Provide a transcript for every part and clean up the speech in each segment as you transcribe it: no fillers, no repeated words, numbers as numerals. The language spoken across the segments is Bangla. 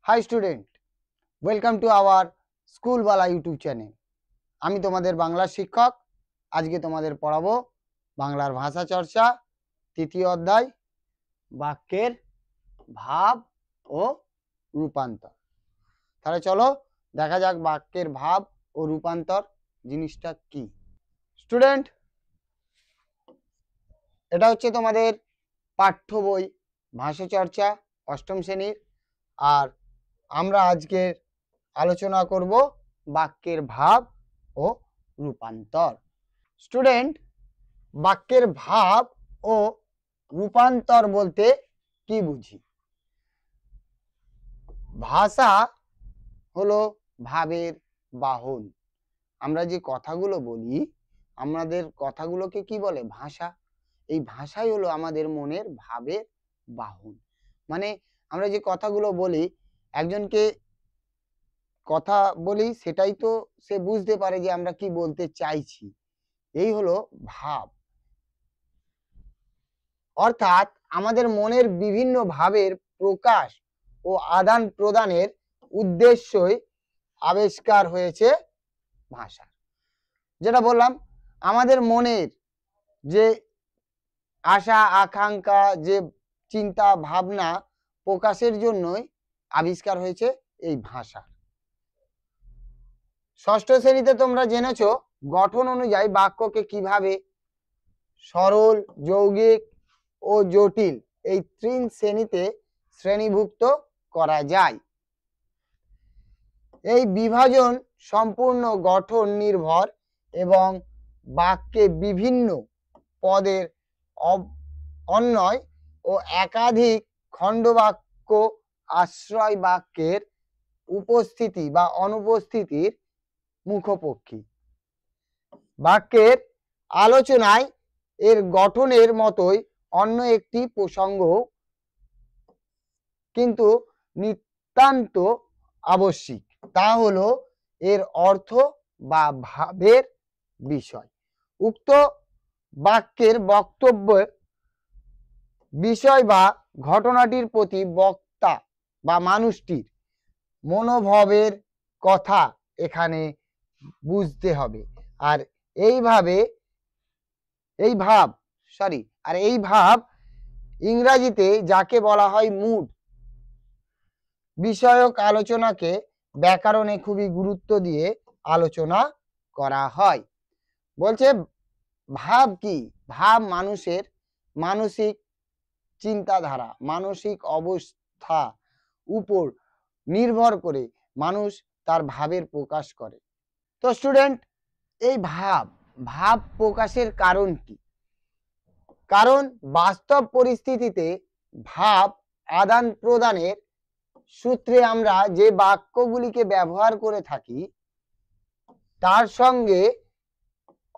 High student welcome to our school बाला यूट्यूब चैनल। आमी तोमादेर बांगला शिक्षक। आज के तोमादेर पढ़ाबो बांगलार भाषा चर्चा तृतीय अध्याय वाक्येर भाव ओ रूपान्तर। ताहले चलो देखा जाक वाक्येर भाव ओ रूपान्तर जिनिसटा की। स्टूडेंट एटा होच्छे तोमादेर पाठ्य बई भाषा चर्चा अष्टम श्रेणीर। और আমরা আজকে আলোচনা করব বাক্যের ভাব ও রূপান্তর। স্টুডেন্ট বাক্যের ভাব ও রূপান্তর বলতে কি বুঝি? ভাষা হলো ভাবের বাহন। আমরা যে কথাগুলো বলি আমাদের কথাগুলোকে কি বলে? ভাষা। এই ভাষাই হলো আমাদের মনের ভাবের বাহন। মানে আমরা যে কথাগুলো বলি একজনকে কথা বলি সেটাই তো সে বুঝতে পারে যে আমরা কি বলতে চাইছি। এই হলো ভাব। অর্থাৎ আমাদের মনের বিভিন্ন ভাবের প্রকাশ ও আদান প্রদানের উদ্দেশ্যই আবিষ্কার হয়েছে ভাষা। যেটা বললাম আমাদের মনের যে আশা আকাঙ্ক্ষা যে চিন্তা ভাবনা প্রকাশের জন্যই আবিষ্কার হয়েছে এই ভাষা। ষষ্ঠ শ্রেণীতে তোমরা জেনেছো গঠন অনুযায়ী বাক্যকে কিভাবে সরল যৌগিক ও জটিল এই তিন শ্রেণীতে শ্রেণীভুক্ত করা যায়। এই বিভাজন সম্পূর্ণ গঠন নির্ভর এবং বাক্যে বিভিন্ন পদের অন্বয় ও একাধিক খণ্ডবাক্য আশ্রয় বাক্যের উপস্থিতি বা অনুপস্থিতির মুখোপক্ষী। বাক্যের আলোচনায় এর গঠনের মতোই অন্য একটি প্রসঙ্গ কিন্তু নিতান্ত আবশ্যিক, তা হলো এর অর্থ বা ভাবের বিষয়। উক্ত বাক্যের বক্তব্য বিষয় বা ঘটনাটির প্রতি বক্তা বা মানুষটির মনোভাবের কথা এখানে বুঝতে হবে। আর এই ভাব ইংরেজিতে যাকে বলা হয় মুড বিষয়ক আলোচনাকে ব্যাকরণে খুবই গুরুত্ব দিয়ে আলোচনা করা হয়। বলছে ভাব কি? ভাব মানুষের মানসিক চিন্তাধারা মানসিক অবস্থা উপর নির্ভর করে মানুষ তার ভাবের প্রকাশ করে। তো স্টুডেন্ট এই ভাব প্রকাশের কারণ কি? কারণ বাস্তব পরিস্থিতিতে ভাব আদান প্রদানের সূত্রে আমরা যে বাক্যগুলিকে ব্যবহার করে থাকি তার সঙ্গে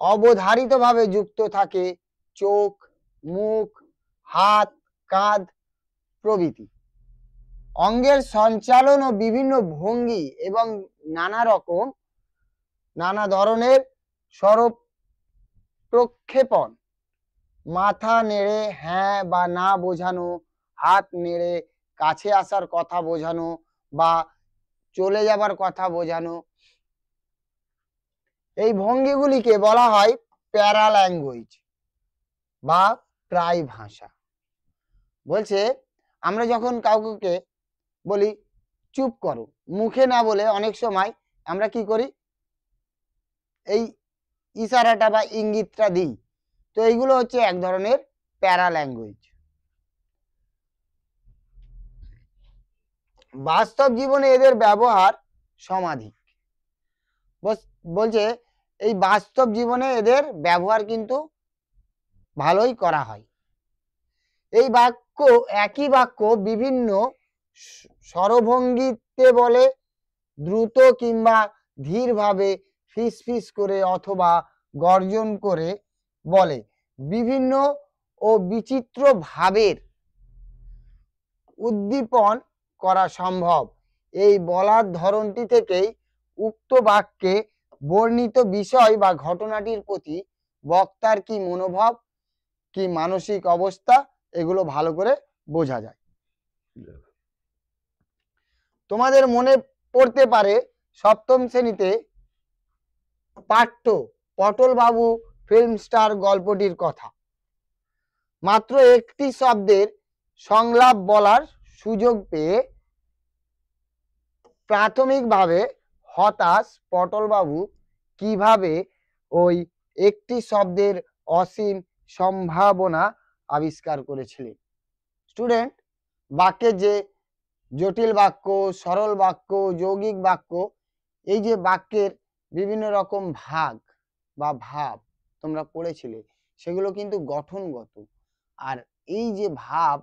অবধারিতভাবে যুক্ত থাকে চোখ মুখ হাত কাঁধ প্রভৃতি অঙ্গের সঞ্চালন ও বিভিন্ন ভঙ্গি এবং নানা ধরনের স্বরূপ প্রক্ষেপণ, মাথা নেড়ে হ্যাঁ বা না বোঝানো, হাত নেড়ে কাছে আসার কথা বোঝানো বা চলে যাবার কথা বোঝানো, এই ভঙ্গিগুলিকে বলা হয় প্যারা ল্যাঙ্গুয়েজ বা প্রায় ভাষা। বলছে আমরা যখন কাউকে বলি চুপ করো মুখে না বলে অনেক সময় আমরা কি করি এই ইশারাটা বা ইঙ্গিতটা দিই। তো এইগুলো হচ্ছে এক ধরনের প্যারা ল্যাঙ্গুয়েজ। বাস্তব জীবনে এদের ব্যবহার সমাধিক। বলছে এই বাস্তব জীবনে এদের ব্যবহার কিন্তু ভালোই করা হয়। এই একই বাক্য বিভিন্ন স্বরভঙ্গিতে বলে, দ্রুত কিংবা ধীরভাবে ফিস ফিস করে অথবা গর্জন করে বলে, বিভিন্ন ও বিচিত্র ভাবের উদ্দীপন করা সম্ভব। এই বলার ধরনটি থেকেই উক্ত বাক্যে বর্ণিত বিষয় বা ঘটনাটির প্রতি বক্তার কি মনোভাব কি মানসিক অবস্থা এগুলো ভালো করে বোঝা যায়। তোমাদের মনে পড়তে পারে সপ্তম শ্রেণীতে পাঠ্য পটল বাবু ফিল্ম স্টার গল্পটির কথা। মাত্র একটি শব্দের সংলাপ বলার সুযোগ পেয়ে প্রাথমিকভাবে হতাশ পটল বাবু কিভাবে ওই একটি শব্দের অসীম সম্ভাবনা আবিষ্কার করেছিলেন। স্টুডেন্ট, বাক্যে যে জটিল বাক্য, সরল বাক্য, যৌগিক বাক্য, এই যে বাক্যের বিভিন্ন রকম ভাগ বা ভাব তোমরা পড়েছিলে, সেগুলো কিন্তু গঠনগত। আর এই যে ভাব,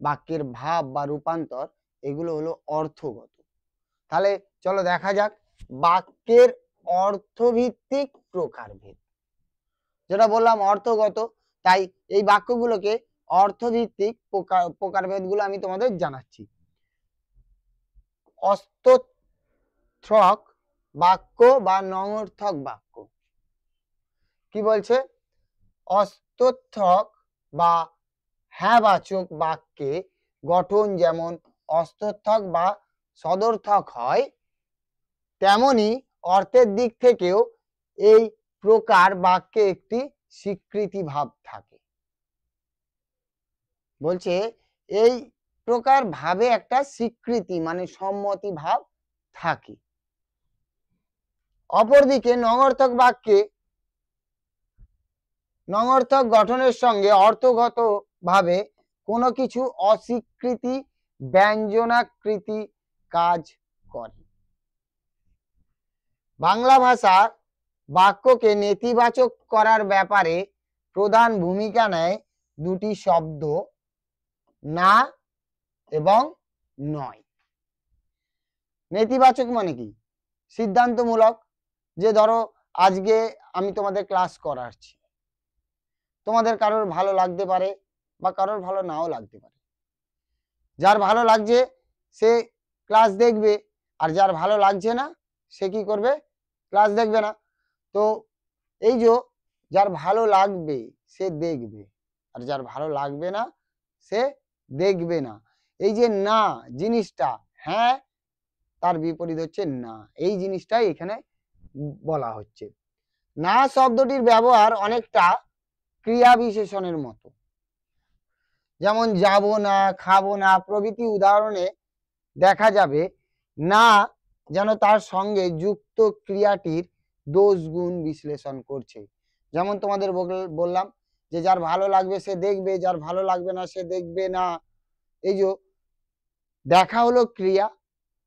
বাক্যের ভাব বা রূপান্তর, এগুলো হলো অর্থগত। তাহলে চলো দেখা যাক বাক্যের অর্থভিত্তিক প্রকারভেদ। যেটা বললাম অর্থগত, তাই এই বাক্যগুলোকে অর্থভিত্তিক প্রকারভেদগুলো আমি তোমাদের জানাচ্ছি। অস্তর্থক বাক্য বা নঙর্থক বাক্য। কি বলছে? অস্তর্থক বা হ্যাঁবাচক বাক্যে গঠন যেমন অস্তর্থক বা সদর্থক হয়, তেমনি অর্থের দিক থেকেও এই প্রকার বাক্যে একটি স্বীকৃতি ভাব থাকে। বলছে এই প্রকার ভাবে একটা স্বীকৃতি মানে সম্মতি ভাব থাকে। অপরদিকে নঙর্থক বাক্যে নঙর্থক গঠনের সঙ্গে অর্থগত ভাবে কোনো কিছু অস্বীকৃতি ব্যঞ্জনাকৃতি কাজ করে। বাংলা ভাষার বাক্যকে নেতিবাচক করার ব্যাপারে প্রধান ভূমিকা নেয় দুটি শব্দ, না এবং নয়। নেতিবাচক মানে কি? সিদ্ধান্তমূলক। যে ধরো আজকে আমি তোমাদের ক্লাস করাচ্ছি, তোমাদের কারোর ভালো লাগতে পারে বা কারোর ভালো নাও লাগতে পারে। যার ভালো লাগছে সে ক্লাস দেখবে, আর যার ভালো লাগছে না সে কি করবে? ক্লাস দেখবে না। তো এই যে যার ভালো লাগবে সে দেখবে, আর যার ভালো লাগবে না সে দেখবে না। এই যে না জিনিসটা, হ্যাঁ তার বিপরীত হচ্ছে না, এই জিনিসটাই এখানে বলা হচ্ছে। না শব্দটির ব্যবহার অনেকটা ক্রিয়া বিশেষণের মতো। যেমন যাব না, খাবো না প্রভৃতি উদাহরণে দেখা যাবে না যেন তার সঙ্গে যুক্ত ক্রিয়াটির দোষ গুণ বিশ্লেষণ করছে। যেমন তোমাদের বললাম যে যার ভালো লাগবে সে দেখবে, যার ভালো লাগবে না সে দেখবে না। এই যে দেখা হলো ক্রিয়া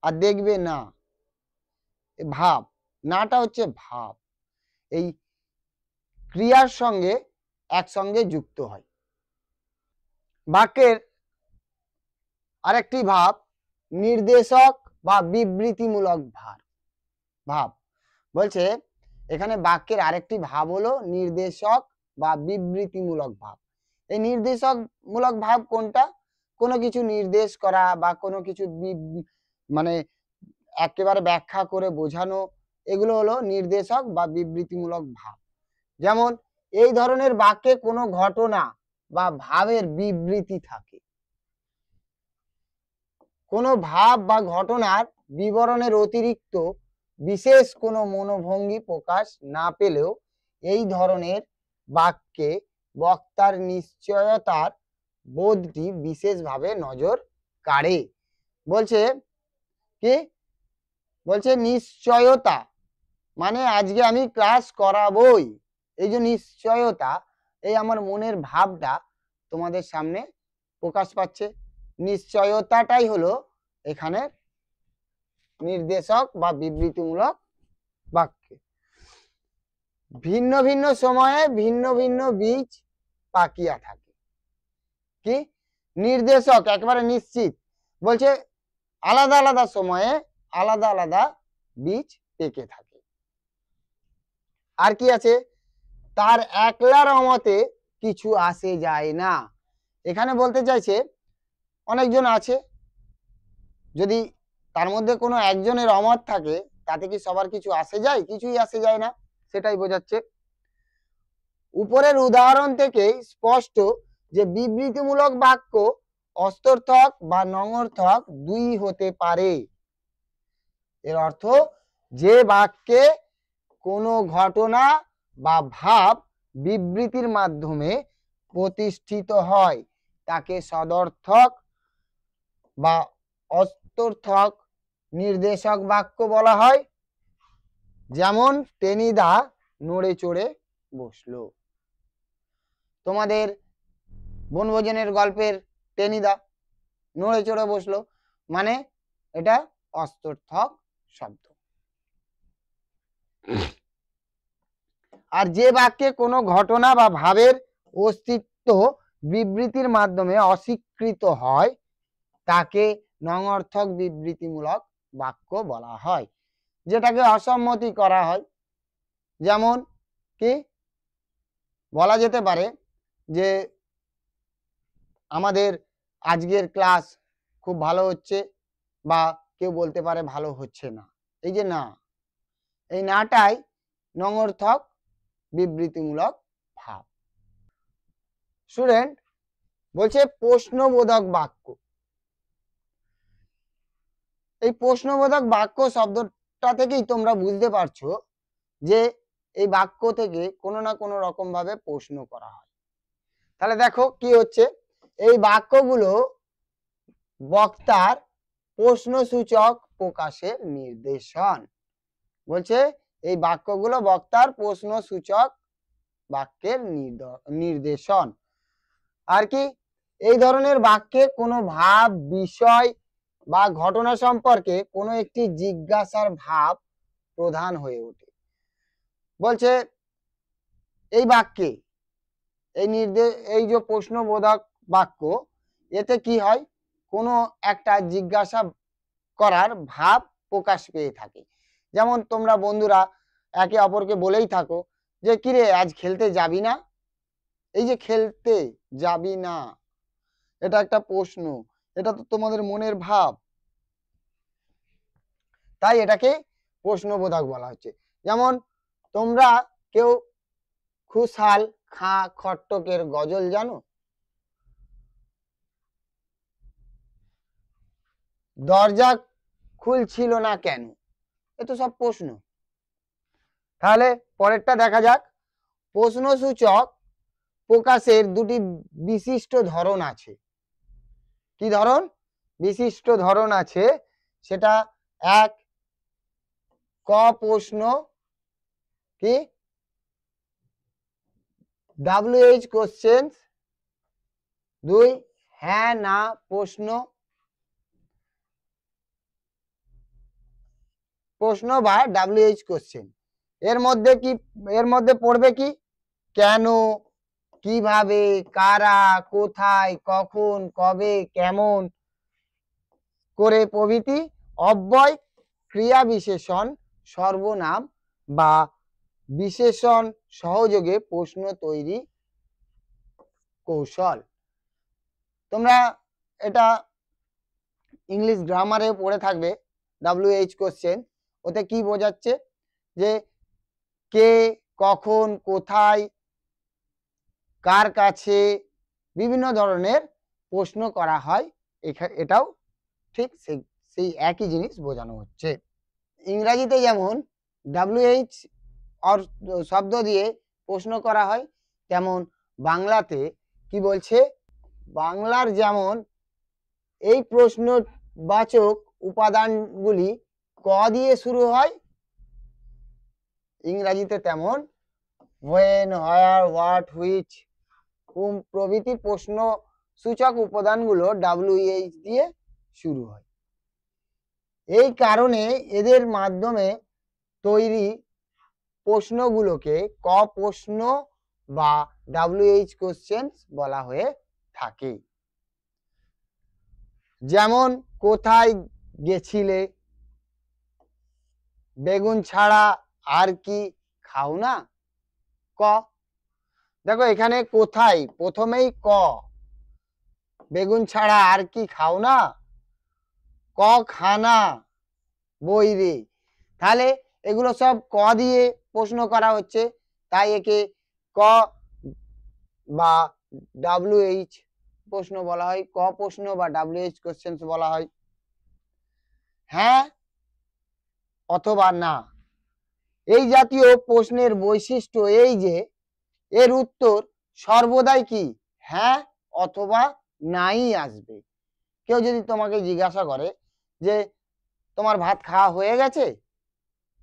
আর দেখবে না ভাব, নাটা হচ্ছে ভাব, এই ক্রিয়ার সঙ্গে একসঙ্গে যুক্ত হয়। বাক্যের আরেকটি ভাব নির্দেশক বা বিবৃতিমূলক ভাব। বলছে এখানে বাক্যের আরেকটি ভাব হলো নির্দেশক বা বিবৃতিমূলক ভাব। এই নির্দেশক মূলক ভাব কোনটা? কোনো কিছু নির্দেশ করা বা কোনো কিছু মানে একেবারে ব্যাখ্যা করে বোঝানো, এগুলো হলো নির্দেশক বা বিবৃতিমূলক ভাব। যেমন এই ধরনের বাক্যে কোনো ঘটনা বা ভাবের বিবৃতি থাকে। কোনো ভাব বা ঘটনার বিবরণের অতিরিক্ত বিশেষ কোনো মনোভঙ্গি প্রকাশ না পেলেও এই ধরনের বাক্যে বক্তার নিশ্চয়তার বোধটি বিশেষভাবে নজর কাড়ে। বলছে কি? বলছে নিশ্চয়তা মানে আজকে আমি ক্লাস করাবই, এই যে নিশ্চয়তা, এই আমার মনের ভাবটা তোমাদের সামনে প্রকাশ পাচ্ছে। নিশ্চয়তাটাই হলো এখানে নির্দেশক বা বিবৃতিমূলক বাক্য। ভিন্ন ভিন্ন সময়ে ভিন্ন ভিন্ন বীজ পাকিয়া থাকে। কি? নির্দেশক একেবারে নিশ্চিত, বলছে আলাদা আলাদা সময়ে আলাদা আলাদা বীজ পেকে থাকে। আর কি আছে? তার একলার অমতে কিছু আসে যায় না। এখানে বলতে চাইছে অনেকজন আছে, যদি তার মধ্যে কোনো একজনের অমত থাকে তাতে কি সবার কিছু আসে যায়? কিছুই আসে যায় না, সেটাই বোঝাচ্ছে। উপরের উদাহরণ থেকে স্পষ্ট যে বিবৃতিমূলক বাক্য অস্তর্থক বা নঙর্থক দুই হতে পারে। এর অর্থ যে বাক্যে কোনো ঘটনা বা ভাব বিবৃতির মাধ্যমে প্রতিষ্ঠিত হয় তাকে সদর্থক বা অস্তর্থক নির্দেশক বাক্য বলা হয়। যেমন টেনিদা নড়ে চড়ে বসলো। তোমাদের বনভোজনের গল্পের টেনিদা নড়ে চড়ে বসলো, মানে এটা অস্তর্থক শব্দ। আর যে বাক্যে কোনো ঘটনা বা ভাবের অস্তিত্ব বিবৃতির মাধ্যমে অস্বীকৃত হয় তাকে নঙর্থক বিবৃতিমূলক বাক্য বলা হয়, যেটাকে অসম্মতি করা হয়। যেমন কি বলা যেতে পারে যে আমাদের আজকের ক্লাস খুব ভালো হচ্ছে, বা কেউ বলতে পারে ভালো হচ্ছে না। এই যে না, এই নাটাই নঙর্থক বিবৃতিমূলক ভাব। স্টুডেন্ট বলছে প্রশ্নবোধক বাক্য। এই প্রশ্নবোধক বাক্য শব্দটা থেকেই তোমরা বুঝতে পারছো যে এই বাক্য থেকে কোনো না কোনো রকম ভাবে প্রশ্ন করা হয়। তাহলে দেখো কি হচ্ছে, এই বাক্যগুলো বক্তার প্রশ্নসূচক প্রকাশের নির্দেশন। বলছে এই বাক্যগুলো বক্তার প্রশ্নসূচক বাক্যের নির্দেশন। আর কি এই ধরনের বাক্যে কোনো ভাব, বিষয় বা ঘটনা সম্পর্কে কোনো একটি জিজ্ঞাসার ভাব প্রধান হয়ে ওঠে। বলছে এই বাক্যে এই যে প্রশ্নবোধক বাক্য, এতে কি হয়, কোনো একটা জিজ্ঞাসা করার ভাব প্রকাশ পেয়ে থাকে। যেমন তোমরা বন্ধুরা একে অপরকে বলেই থাকো যে কিরে আজ খেলতে যাবি না। এই যে খেলতে যাবি না, এটা একটা প্রশ্ন, এটা তো তোমাদের মনের ভাব, তাই এটাকে প্রশ্নবোধক বলা হচ্ছে। যেমন তোমরা কেউ খুশহাল খাঁ খট্টকের গজল জানো? দরজা খুলছিল না কেন? এ তো সব প্রশ্ন। তাহলে পরেরটা দেখা যাক। প্রশ্নসূচক প্রকাশের দুটি বিশিষ্ট ধরন আছে। কি ধরন? বিশিষ্ট ধরন আছে। সেটা এক, ক প্রশ্ন, কি WH কোশ্চেন। দুই, হ্যাঁ না প্রশ্ন বা WH কোশ্চেন। এর মধ্যে পড়বে কি কেন, কিভাবে, কারা, কোথায়, কখন, কবে, কেমন করে প্রভৃতি অব্যয় ক্রিয়া বিশেষণ, সর্বনাম বা বিশেষণ সহযোগে প্রশ্ন তৈরি কৌশল। তোমরা এটা ইংলিশ গ্রামারে পড়ে থাকবে। WH কোশ্চেন, ওতে কি বোঝাচ্ছে যে কে, কখন, কোথায়, কার কাছে, বিভিন্ন ধরনের প্রশ্ন করা হয়। এটাও ঠিক সেই একই জিনিস বোঝানো হচ্ছে। ইংরাজিতে যেমন WH শব্দ দিয়ে প্রশ্ন করা হয়, তেমন বাংলাতে কি বলছে, বাংলার যেমন এই প্রশ্নবাচক উপাদানগুলি ক দিয়ে শুরু হয়, ইংরাজিতে তেমন when, where, what, which, whom প্রভৃতি প্রশ্ন সূচক উপাদানগুলো WH দিয়ে শুরু হয়। এই কারণে এদের মাধ্যমে তৈরি প্রশ্নগুলোকে ক প্রশ্ন বা WH কোশ্চেন বলা হয়ে থাকে। যেমন কোথায় গেছিলে, বেগুন ছাড়া আর কি খাও না, ক। দেখো এখানে কোথায় প্রথমেই ক, বেগুন ছাড়া আর কি খাও না, ক খানা বই রে। তাহলে এগুলো সব ক দিয়ে প্রশ্ন করা হচ্ছে, তাই একে ক বা WH প্রশ্ন বলা হয়, ক প্রশ্ন বা WH কোশ্চেন বলা হয়। হ্যাঁ অথবা না। এই জাতীয় প্রশ্নের বৈশিষ্ট্য এই যে এর উত্তর সর্বদাই কি হ্যাঁ অথবা নাই আসবে। কেউ যদি তোমাকে জিজ্ঞাসা করে যে তোমার ভাত খাওয়া হয়ে গেছে,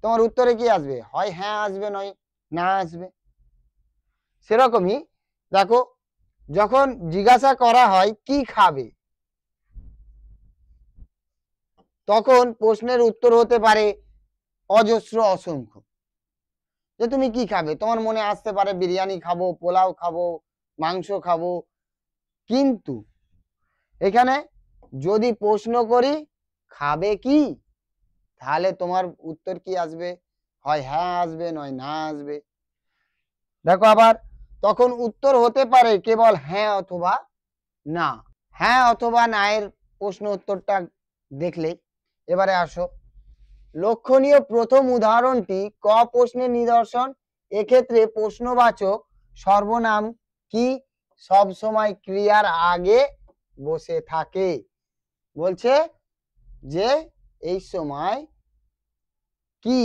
তোমার উত্তরে কি আসবে? হয় হ্যাঁ আসবে, নয় না আসবে। সেরকমই দেখো, যখন জিজ্ঞাসা করা হয় কি খাবে, তখন প্রশ্নের উত্তর হতে পারে অজস্র, অসংখ্য। যে তুমি কি খাবে, তোমার মনে আসতে পারে বিরিয়ানি খাবো, পোলাও খাবো, মাংস খাবো। কিন্তু এখানে যদি প্রশ্ন করি খাবে কি, তাহলে তোমার উত্তর কি আসবে? হয় হ্যাঁ আসবে, নয় না আসবে। দেখো আবার তখন উত্তর হতে পারে কেবল হ্যাঁ অথবা না। হ্যাঁ অথবা না এর প্রশ্ন উত্তরটা দেখলে এবারে আসো। লক্ষণীয় প্রথম উদাহরণটি ক প্রশ্নের নিদর্শন। এক্ষেত্রে প্রশ্নবাচক সর্বনাম কি সব সময় ক্রিয়ার আগে বসে থাকে। বলছে যে এই সময় কি,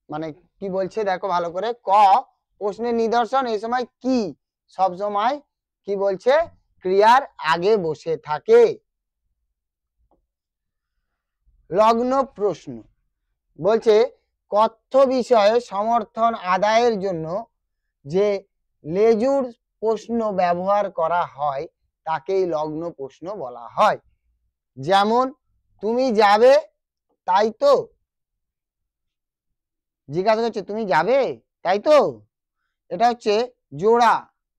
মানে কি বলছে দেখো ভালো করে, ক প্রশ্নের নিদর্শন এই সময় কি সব সময় কি বলছে ক্রিয়ার আগে বসে থাকে। লগ্ন প্রশ্ন বলছে কথ্য বিষয়ে সমর্থন আদায়ের জন্য যে লেজুর প্রশ্ন ব্যবহার করা হয় তাকেই লগ্ন প্রশ্ন বলা হয়। যেমন তুমি যাবে তাই তো, জিজ্ঞাসা করছে তুমি যাবে তাই তো, এটা হচ্ছে জোড়া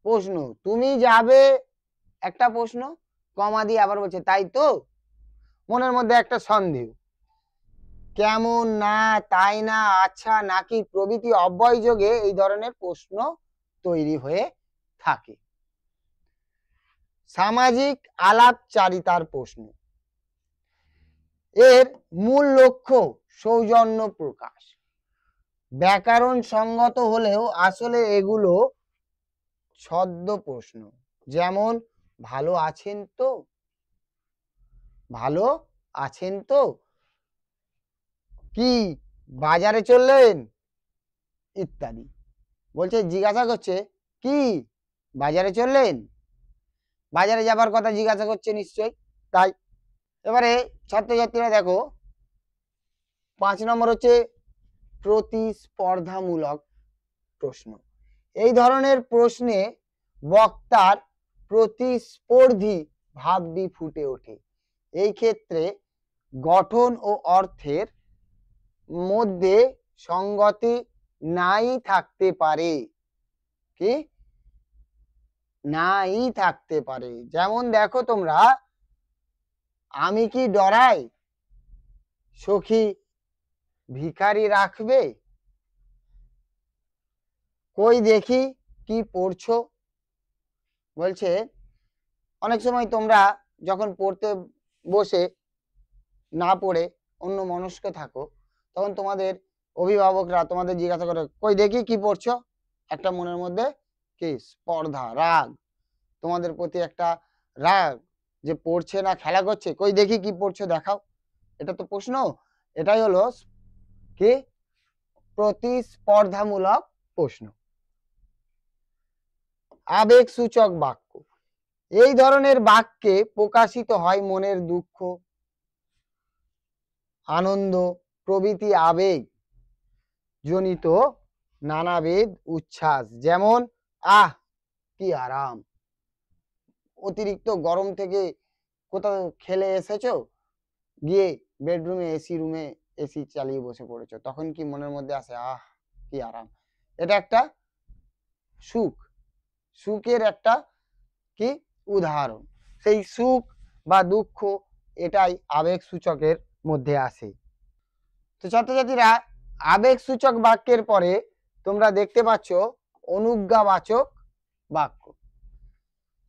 প্রশ্ন। তুমি যাবে একটা প্রশ্ন, কমা দিয়ে আবার বলছে তাই তো, মনের মধ্যে একটা সন্দেহ। কেমন, না, তাই না, আচ্ছা, নাকি প্রভৃতি অব্যয় যোগে এই ধরনের প্রশ্ন তৈরি হয়ে থাকে। সামাজিক আলাপচারিতার প্রশ্ন, এর মূল লক্ষ্য সৌজন্য প্রকাশ। ব্যাকরণ সঙ্গত হলেও আসলে এগুলো ছদ্ম প্রশ্ন। যেমন ভালো আছেন তো, ভালো আছেন তো, কি বাজারে চললেন, ইত্যাদি। বলছে জিজ্ঞাসা করছে কি বাজারে চললেন, বাজারে যাবার কথা জিজ্ঞাসা করছে নিশ্চয়, তাই। এবারে ছাত্রছাত্রীরা দেখো 5 নম্বর হচ্ছে প্রতিস্পর্ধামূলক প্রশ্ন। এই ধরনের প্রশ্নে বক্তার প্রতিস্পর্ধী ভাবটি ফুটে ওঠে। এই ক্ষেত্রে গঠন ও অর্থের মধ্যে সংগতি নাই থাকতে পারে, কি নাই থাকতে পারে। যেমন দেখো তোমরা, আমি কি ডরাই সখী ভিখারি রাখবে, কই দেখি কি পড়ছো। বলছে অনেক সময় তোমরা যখন পড়তে বসে না পড়ে অন্য মনস্ক থাকো, তখন তোমাদের অভিভাবকরা তোমাদের জিজ্ঞাসা করে কই দেখি কি পড়ছো। একটা মনের মধ্যে কি স্পর্ধা, রাগ, তোমাদের প্রতি একটা রাগ যে পড়ছে না খেলা করছে, কই দেখি কি পড়ছো দেখাও। এটা তো প্রশ্ন, এটাই হলো কি প্রতিস্পর্ধামূলক প্রশ্ন। আবেগ সূচক বাক্য, এই ধরনের বাক্যে প্রকাশিত হয় মনের দুঃখ, আনন্দ প্রভৃতি আবেগ জনিত নানাবিধ উচ্ছ্বাস। যেমন আহ কি আরাম, অতিরিক্ত গরম থেকে কোথাও খেলে এসেছো, গিয়ে বেডরুমে এসি রুমে এসি চালিয়ে বসে পড়েছো, তখন কি মনের মধ্যে আসে আহ কি আরাম। এটা একটা সুখ, সুখের একটা কি উদাহরণ। সেই সুখ বা দুঃখ এটাই আবেগ সূচকের মধ্যে আসে। তো ছাত্রছাত্রীরা আবেগ সূচক বাক্যের পরে তোমরা দেখতে পাচ্ছ অনুজ্ঞাবাচক বাক্য।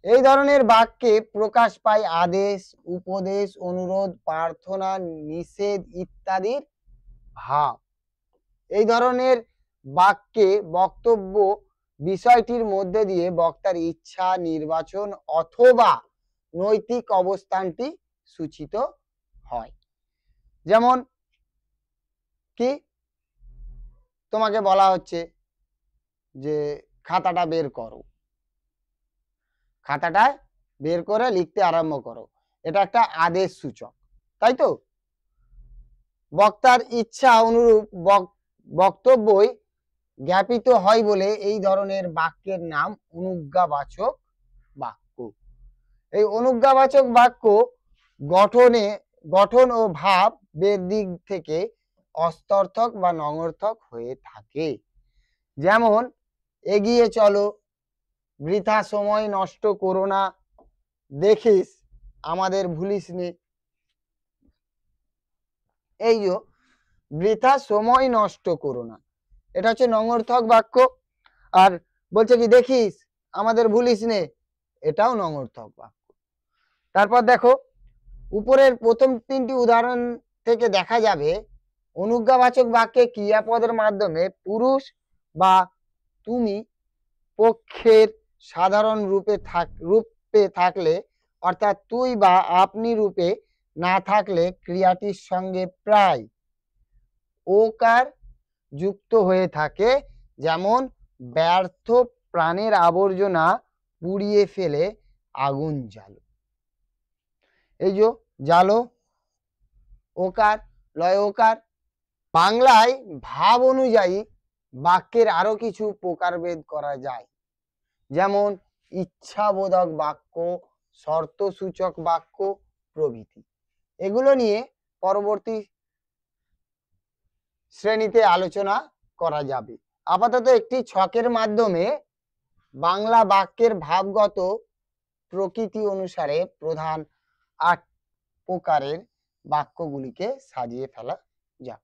এই ধরনের বাক্যে প্রকাশ পায় আদেশ, উপদেশ, অনুরোধ, প্রার্থনা, নিষেধ ইত্যাদির ভাব। এই ধরনের বাক্যে বক্তব্য বিষয়টির মধ্যে দিয়ে বক্তার ইচ্ছা, নির্বাচন অথবা নৈতিক অবস্থানটি সূচিত হয়। যেমন কি তোমাকে বলা হচ্ছে যে খাতাটা বের করো, খাতাটা বের করে লিখতে আরম্ভ করো, এটা একটা আদেশ সূচক, তাই তো? বক্তার ইচ্ছা অনুরূপ বক্তব্যই জ্ঞাপিত হয় বলে এই ধরনের বাক্যের নাম অনুজ্ঞাবাচক বাক্য। এই অনুজ্ঞাবাচক বাক্য গঠন ও ভাবের দিক থেকে অস্তর্থক বা নঙর্থক হয়ে থাকে। যেমন এগিয়ে চলো, বৃথা সময় নষ্ট করো না, দেখিস আমাদের ভুলিস নে। এই যে বৃথা সময় নষ্ট করো না, এটা হচ্ছে নঙর্থক বাক্য। আর বলছে কি দেখিস আমাদের ভুলিস নে, এটাও নঙর্থক বাক্য। তারপর দেখো উপরের প্রথম তিনটি উদাহরণ থেকে দেখা যাবে অনুজ্ঞাবাচক বাক্যে ক্রিয়াপদের মাধ্যমে পুরুষ বা তুমি পক্ষের সাধারণ রূপে থাকলে, অর্থাৎ তুই বা আপনি রূপে না থাকলে ক্রিয়াটির সঙ্গে প্রায় ওকার যুক্ত হয়ে থাকে। যেমন ব্যর্থ প্রাণের আবর্জনা পুড়িয়ে ফেলে আগুন জ্বালো। এই যে জ্বালো ওকার, লয় ওকার। বাংলায় ভাব অনুযায়ী বাক্যের আরো কিছু প্রকারভেদ করা যায়, যেমন ইচ্ছাবোধক বাক্য, শর্তসূচক বাক্য প্রভৃতি। এগুলো নিয়ে পরবর্তী শ্রেণীতে আলোচনা করা যাবে। আপাতত একটি ছকের মাধ্যমে বাংলা বাক্যের ভাবগত প্রকৃতি অনুসারে প্রধান ৮ প্রকারের বাক্যগুলিকে সাজিয়ে ফেলা যাক।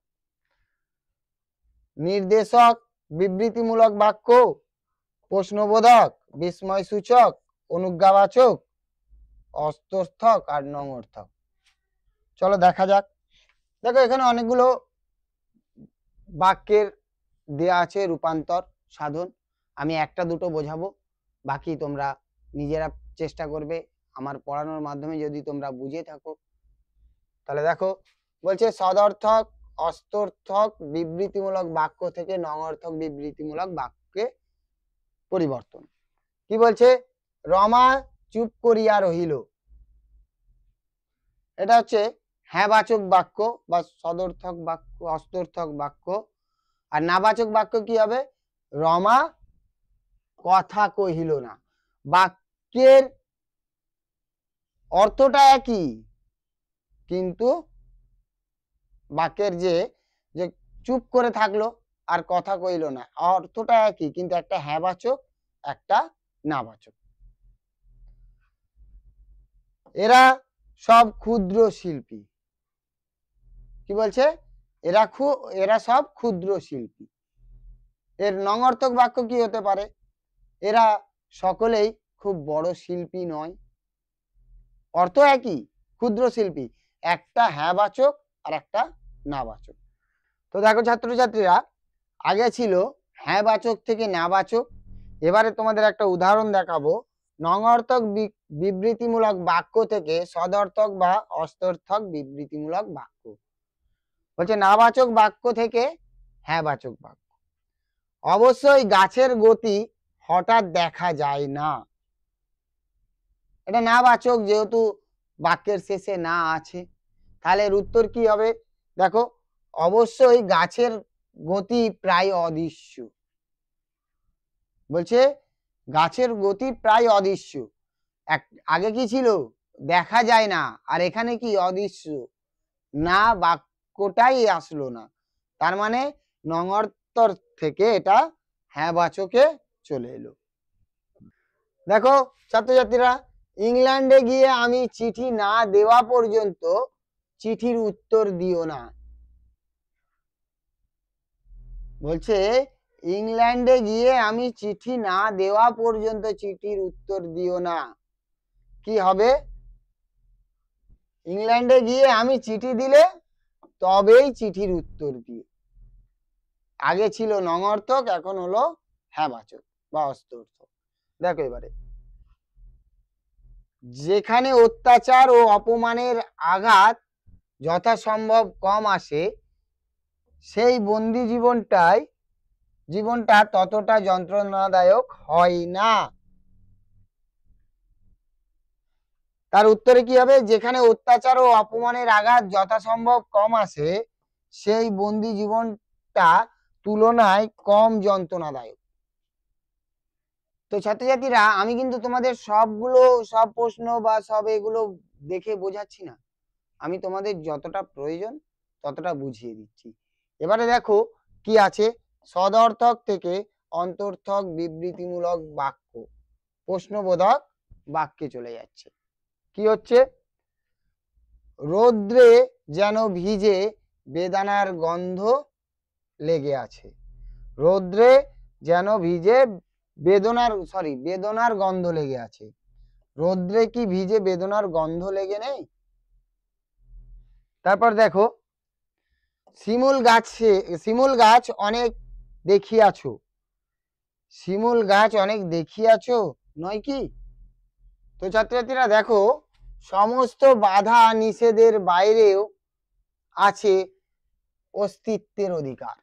নির্দেশক বিবৃতিমূলক বাক্য, প্রশ্নবোধক, বিস্ময়সূচক, অনুজ্ঞাবাচক, অস্তর্থক আর নঙর্থক। চলো দেখা যাক। দেখো এখানে অনেকগুলো বাক্যের দেয়া আছে রূপান্তর সাধন। আমি একটা দুটো বোঝাবো, বাকি তোমরা নিজেরা চেষ্টা করবে আমার পড়ানোর মাধ্যমে। যদি তোমরা বুঝে থাকো তাহলে দেখো বলছে সদর্থক অস্তর্থক বিবৃতিমূলক বাক্য থেকে নঙর্থক বিবৃতিমূলক বাক্যে পরিবর্তন। কি বলছে? রমা চুপ করিয়া রহিল, এটা হচ্ছে হ্যাঁবাচক বাক্য বা সদর্থক বাক্য, অস্তর্থক বাক্য। আর নাবাচক বাক্য কি হবে? রমা কথা কহিল না। বাক্যের অর্থটা একই, কিন্তু বাক্যের যে চুপ করে থাকলো আর কথা কইল না, অর্থটা একই, কিন্তু একটা হ্যাঁবাচক একটা নাবাচক। এরা সব ক্ষুদ্র শিল্পী। কি বলছে? এরা সব ক্ষুদ্র শিল্পী। এর নঙর্থক বাক্য কি হতে পারে? এরা সকলেই খুব বড় শিল্পী নয়। অর্থ একই, ক্ষুদ্র শিল্পী, একটা হ্যাঁবাচক আর একটা নাবাচক। তো দেখো ছাত্রছাত্রীরা, আগে ছিল হ্যাঁবাচক থেকে নাবাচক। এবারে তোমাদের একটা উদাহরণ দেখাবো নঙর্থক বিবৃতিমূলক বাক্য থেকে সদর্থক বা অস্তর্থক বিবৃতিমূলক বাক্য। বলছে নাবাচক বাক্য থেকে হ্যাঁবাচক বাক্য। অবশ্যই গাছের গতি হঠাৎ দেখা যায় না, এটা নাবাচক, যেহেতু বাক্যের শেষে না আছে। তাহলে এর উত্তর কি হবে? দেখো অবশ্যই গাছের গতি প্রায় অদৃশ্য। বলছে গাছের গতি প্রায় অদৃশ্য। আগে কি ছিল? দেখা যায় না, আর এখানে কি? অদৃশ্য। না বাক্যটাই আসলো না, তার মানে নঙর্থক থেকে এটা হ্যাঁবাচকে চলে এলো। দেখো ছাত্রছাত্রীরা, ইংল্যান্ডে গিয়ে আমি চিঠি না দেওয়া পর্যন্ত চিঠির উত্তর দিও না। বলছে ইংল্যান্ডে গিয়ে আমি চিঠি না দেওয়া পর্যন্ত চিঠির উত্তর দিও না। কি হবে? ইংল্যান্ডে গিয়ে আমি চিঠি দিলে তবেই চিঠির উত্তর দিও। আগে ছিল নঙর্থক, এখন হলো হ্যাঁবাচক বা অস্তর্থক। দেখো এবারে, যেখানে অত্যাচার ও অপমানের আঘাত যথাসম্ভব কম আসে সেই বন্দি জীবনটা ততটা যন্ত্রণাদায়ক হয় না। তার উত্তরে কি হবে? যেখানে অত্যাচার ও অপমানের আঘাত যথাসম্ভব কম আসে, সেই বন্দি জীবনটা তুলনায় কম যন্ত্রণাদায়ক। তো ছাত্রছাত্রীরা, আমি কিন্তু তোমাদের সব প্রশ্ন বা সব এগুলো দেখে বোঝাচ্ছি না, আমি তোমাদের যতটা প্রয়োজন ততটা বুঝিয়ে দিচ্ছি। এবারে দেখো কি আছে, সদর্থক থেকে অন্তর্থক বিবৃতিমূলক বাক্য প্রশ্নবোধক বাক্যে চলে যাচ্ছে। কি হচ্ছে? রৌদ্রে যেন ভিজে বেদানার গন্ধ লেগে আছে। রৌদ্রে যেন ভিজে বেদনার গন্ধ লেগে আছে। রৌদ্রে কি ভিজে বেদনার গন্ধ লেগে নেই? তারপর দেখো, শিমুল গাছ অনেক দেখিয়াছ। শিমুল গাছ অনেক দেখিয়াছ নয় কি? তো ছাত্রছাত্রীরা দেখো, সমস্ত বাধা নিষেধের বাইরেও আছে অস্তিত্বের অধিকার।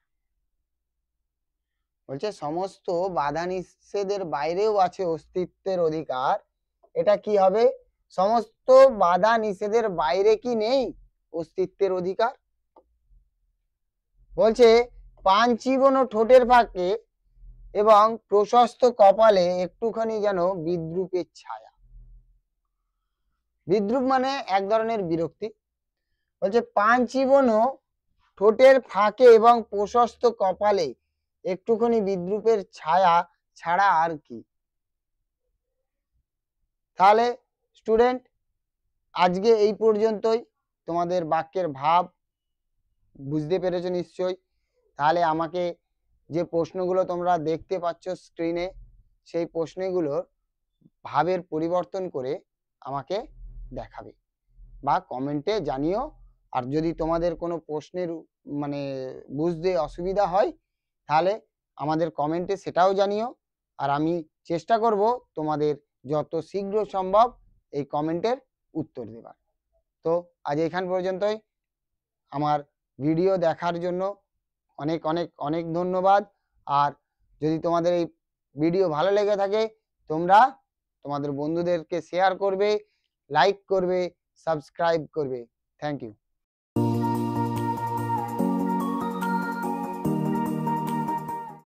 বলছে সমস্ত বাধা নিষেধের বাইরেও আছে অস্তিত্বের অধিকার। এটা কি হবে? সমস্ত বাধা নিষেধের বাইরে কি নেই অস্তিত্বের অধিকার? বলছে পান চিবনো ঠোঁটের ফাঁকে এবং প্রশস্ত কপালে একটুখানি যেন বিদ্রুপের ছায়া। বিদ্রুপ মানে এক ধরনের বিরক্তি। বলছে পান চিবনো ঠোঁটের ফাঁকে এবং প্রশস্ত কপালে একটুখানি বিদ্রুপের ছায়া ছাড়া আর কি? তাহলে স্টুডেন্ট, আজকে এই পর্যন্তই। তোমাদের বাক্যের ভাব বুঝতে পেরেছো নিশ্চয়ই। তাহলে আমাকে যে প্রশ্নগুলো তোমরা দেখতে পাচ্ছ স্ক্রিনে, সেই প্রশ্নগুলোর ভাবের পরিবর্তন করে আমাকে দেখাবে বা কমেন্টে জানিও। আর যদি তোমাদের কোনো প্রশ্নের মানে বুঝতে অসুবিধা হয়, তাহলে আমাদের কমেন্টে সেটাও জানিও। আর আমি চেষ্টা করব তোমাদের যত শীঘ্র সম্ভব এই কমেন্টের উত্তর দেবার। তো আজ এখান পর্যন্তই। আমার ভিডিও দেখার জন্য অনেক অনেক অনেক ধন্যবাদ। আর যদি তোমাদের এই ভিডিও ভালো লেগে থাকে, তোমরা তোমাদের বন্ধুদেরকে শেয়ার করবে, লাইক করবে, সাবস্ক্রাইব করবে। Thank you.